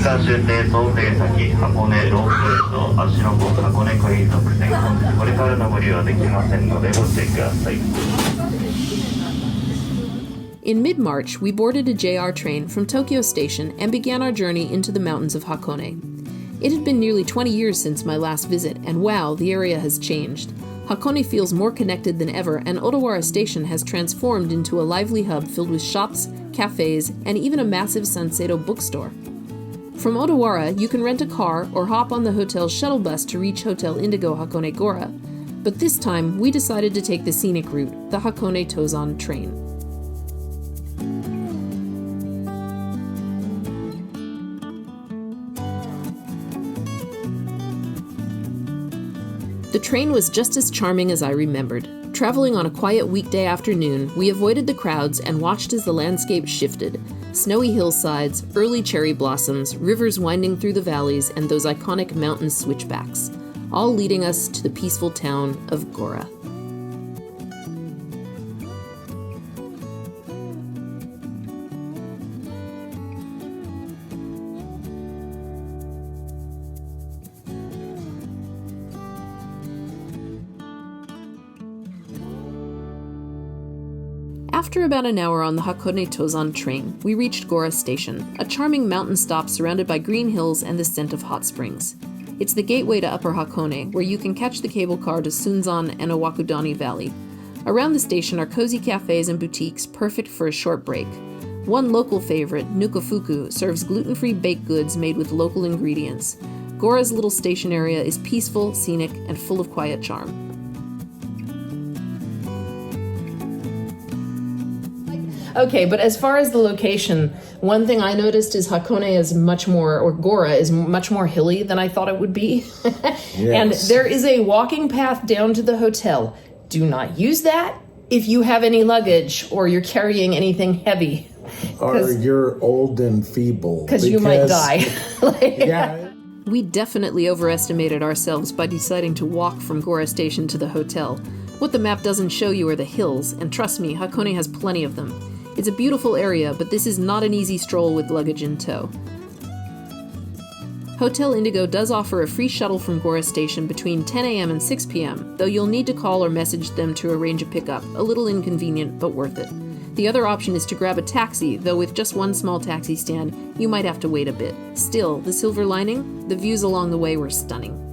間終点到定先箱根ロープウェイと芦ノ湖箱根海賊船本日これからのご利用はできませんのでご注意ください。 In mid-March, we boarded a JR train from Tokyo Station and began our journey into the mountains of Hakone. It had been nearly 20 years since my last visit, and wow, the area has changed. Hakone feels more connected than ever, and Odawara Station has transformed into a lively hub filled with shops, cafes, and even a massive Sanseido bookstore. From Odawara, you can rent a car or hop on the hotel's shuttle bus to reach Hotel Indigo Hakone Gora, but this time we decided to take the scenic route, the Hakone Tozan train. The train was just as charming as I remembered. Traveling on a quiet weekday afternoon, we avoided the crowds and watched as the landscape shifted. Snowy hillsides, early cherry blossoms, rivers winding through the valleys, and those iconic mountain switchbacks, all leading us to the peaceful town of Gora. After about an hour on the Hakone Tozan train, we reached Gora Station, a charming mountain stop surrounded by green hills and the scent of hot springs. It's the gateway to Upper Hakone, where you can catch the cable car to Sunzan and Owakudani Valley. Around the station are cozy cafes and boutiques perfect for a short break. One local favorite, Nukafuku, serves gluten-free baked goods made with local ingredients. Gora's little station area is peaceful, scenic, and full of quiet charm. Okay, but as far as the location, one thing I noticed is Hakone is much more, or Gora is much more hilly than I thought it would be. Yes. And there is a walking path down to the hotel. Do not use that if you have any luggage or you're carrying anything heavy. Or you're old and feeble. Because you might die. Yeah. We definitely overestimated ourselves by deciding to walk from Gora Station to the hotel. What the map doesn't show you are the hills, and trust me, Hakone has plenty of them. It's a beautiful area, but this is not an easy stroll with luggage in tow. Hotel Indigo does offer a free shuttle from Gora Station between 10 a.m. and 6 p.m., though you'll need to call or message them to arrange a pickup, a little inconvenient, but worth it. The other option is to grab a taxi, though with just one small taxi stand, you might have to wait a bit. Still, the silver lining? The views along the way were stunning.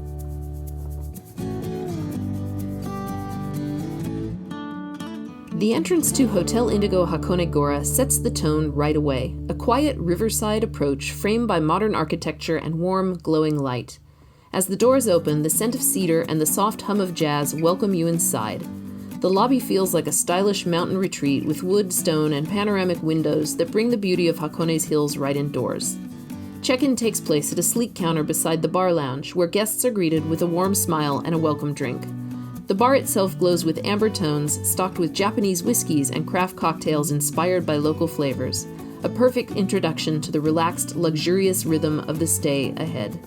The entrance to Hotel Indigo Hakone Gora sets the tone right away, a quiet riverside approach framed by modern architecture and warm, glowing light. As the doors open, the scent of cedar and the soft hum of jazz welcome you inside. The lobby feels like a stylish mountain retreat with wood, stone, and panoramic windows that bring the beauty of Hakone's hills right indoors. Check-in takes place at a sleek counter beside the bar lounge, where guests are greeted with a warm smile and a welcome drink. The bar itself glows with amber tones, stocked with Japanese whiskeys and craft cocktails inspired by local flavors. A perfect introduction to the relaxed, luxurious rhythm of the stay ahead.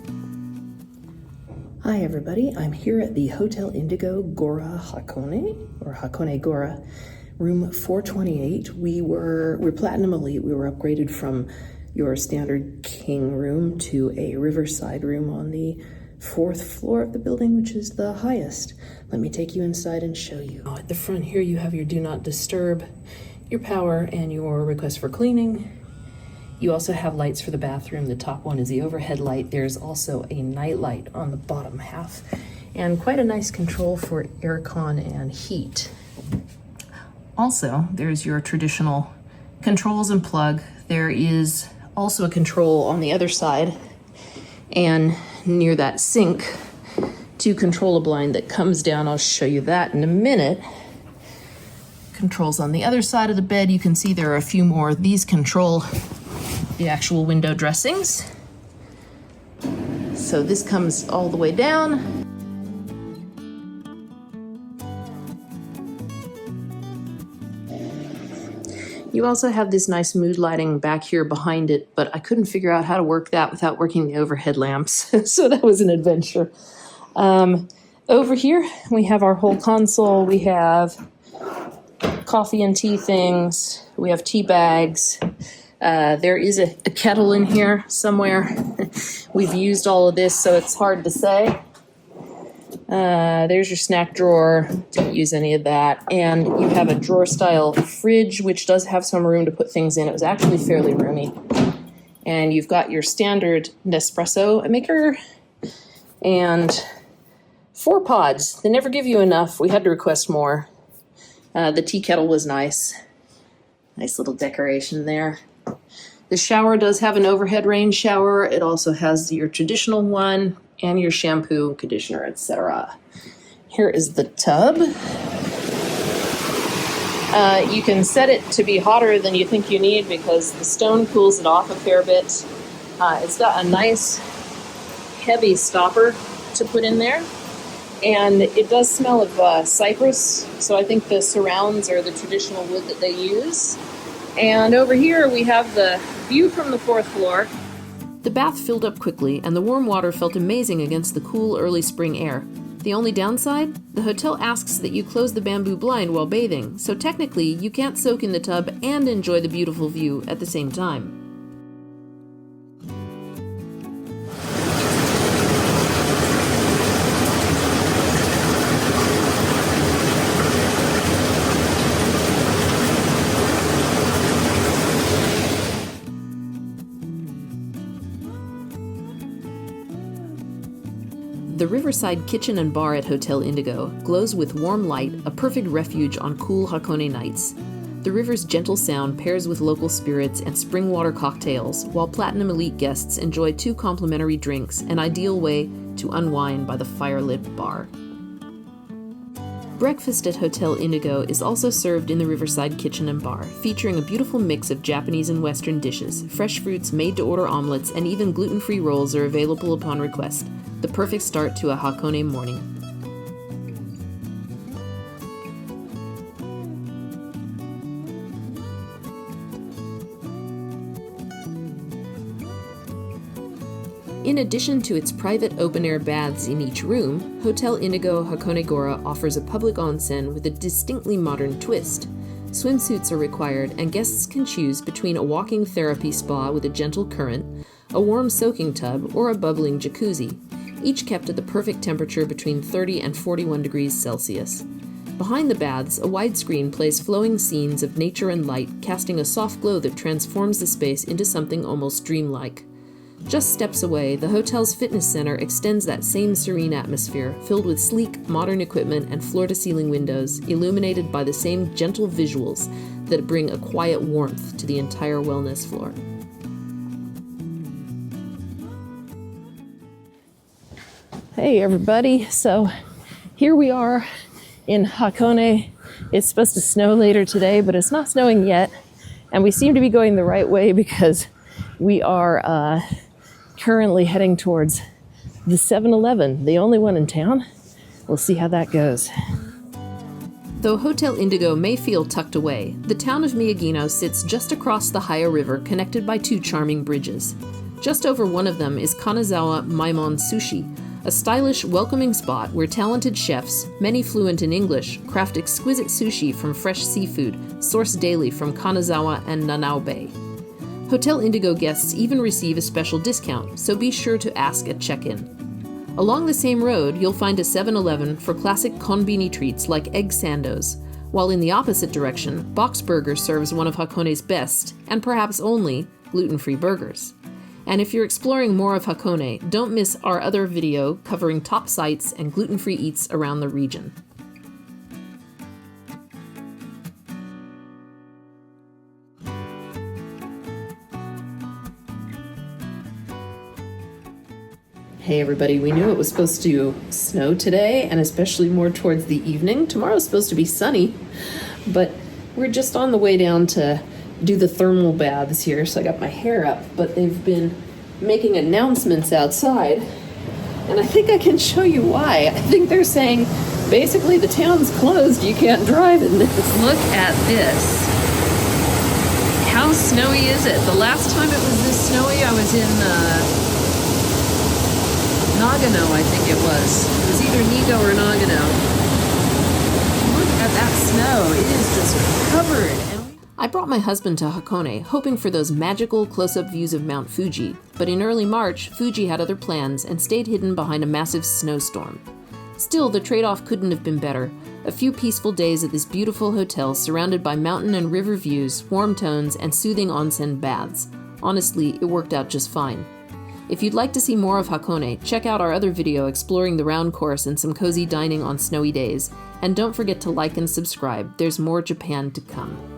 Hi everybody, I'm here at the Hotel Indigo Gora Hakone, or Hakone Gora, room 428. We're Platinum Elite. We were upgraded from your standard king room to a Riverside room on the 4th floor of the building, which is the highest. Let me take you inside and show you. At the front here you have your do not disturb, your power, and your request for cleaning. You also have lights for the bathroom. The top one is the overhead light. There's also a night light on the bottom half, and quite a nice control for aircon and heat. Also, there's your traditional controls and plug. There is also a control on the other side and near that sink to control a blind that comes down. I'll show you that in a minute. Controls on the other side of the bed. You can see there are a few more. These control the actual window dressings. So this comes all the way down. You also have this nice mood lighting back here behind it, but I couldn't figure out how to work that without working the overhead lamps. So that was an adventure. Over here, we have our whole console. We have coffee and tea things. We have tea bags. There is a kettle in here somewhere. We've used all of this, so it's hard to say. There's your snack drawer. Didn't use any of that. And you have a drawer-style fridge, which does have some room to put things in. It was actually fairly roomy. And you've got your standard Nespresso maker and 4 pods. They never give you enough. We had to request more. The tea kettle was nice. Nice little decoration there. The shower does have an overhead rain shower. It also has your traditional one and your shampoo, conditioner, etc. Here is the tub. You can set it to be hotter than you think you need because the stone cools it off a fair bit. It's got a nice heavy stopper to put in there. And it does smell of cypress, so I think the surrounds are the traditional wood that they use. And over here we have the view from the 4th floor. The bath filled up quickly, and the warm water felt amazing against the cool early spring air. The only downside? The hotel asks that you close the bamboo blind while bathing, so technically you can't soak in the tub and enjoy the beautiful view at the same time. The Riverside kitchen and bar at Hotel Indigo glows with warm light, a perfect refuge on cool Hakone nights. The river's gentle sound pairs with local spirits and spring water cocktails, while Platinum Elite guests enjoy 2 complimentary drinks, an ideal way to unwind by the fire-lit bar. Breakfast at Hotel Indigo is also served in the Riverside kitchen and bar, featuring a beautiful mix of Japanese and Western dishes. Fresh fruits, made-to-order omelets, and even gluten-free rolls are available upon request. The perfect start to a Hakone morning. In addition to its private open-air baths in each room, Hotel Indigo Hakone Gora offers a public onsen with a distinctly modern twist. Swimsuits are required, and guests can choose between a walking therapy spa with a gentle current, a warm soaking tub, or a bubbling jacuzzi, each kept at the perfect temperature between 30 and 41 degrees Celsius. Behind the baths, a widescreen plays flowing scenes of nature and light, casting a soft glow that transforms the space into something almost dreamlike. Just steps away, the hotel's fitness center extends that same serene atmosphere, filled with sleek, modern equipment and floor-to-ceiling windows, illuminated by the same gentle visuals that bring a quiet warmth to the entire wellness floor. Hey everybody, so here we are in Hakone. It's supposed to snow later today, but it's not snowing yet, and we seem to be going the right way because we are currently heading towards the 7-Eleven, the only one in town. We'll see how that goes. Though Hotel Indigo may feel tucked away, the town of Miyagino sits just across the Haya River, connected by 2 charming bridges. Just over one of them is Kanazawa Maimon Sushi, a stylish, welcoming spot where talented chefs, many fluent in English, craft exquisite sushi from fresh seafood, sourced daily from Kanazawa and Nanao Bay. Hotel Indigo guests even receive a special discount, so be sure to ask at check-in. Along the same road, you'll find a 7-Eleven for classic konbini treats like egg sandos, while in the opposite direction, Box Burger serves one of Hakone's best, and perhaps only, gluten-free burgers. And if you're exploring more of Hakone, don't miss our other video covering top sites and gluten-free eats around the region. Hey everybody, we knew it was supposed to snow today, and especially more towards the evening. Tomorrow's supposed to be sunny, but we're just on the way down to do the thermal baths here, so I got my hair up, but they've been making announcements outside, and I think I can show you why. I think they're saying, basically the town's closed, you can't drive in this. Look at this. How snowy is it? The last time it was this snowy, I was in, Nagano, I think it was. It was either Nigo or Nagano. Look at that snow. It is just covered. I brought my husband to Hakone, hoping for those magical close-up views of Mount Fuji, but in early March, Fuji had other plans and stayed hidden behind a massive snowstorm. Still, the trade-off couldn't have been better. A few peaceful days at this beautiful hotel surrounded by mountain and river views, warm tones, and soothing onsen baths. Honestly, it worked out just fine. If you'd like to see more of Hakone, check out our other video exploring the round course and some cozy dining on snowy days. And don't forget to like and subscribe, there's more Japan to come.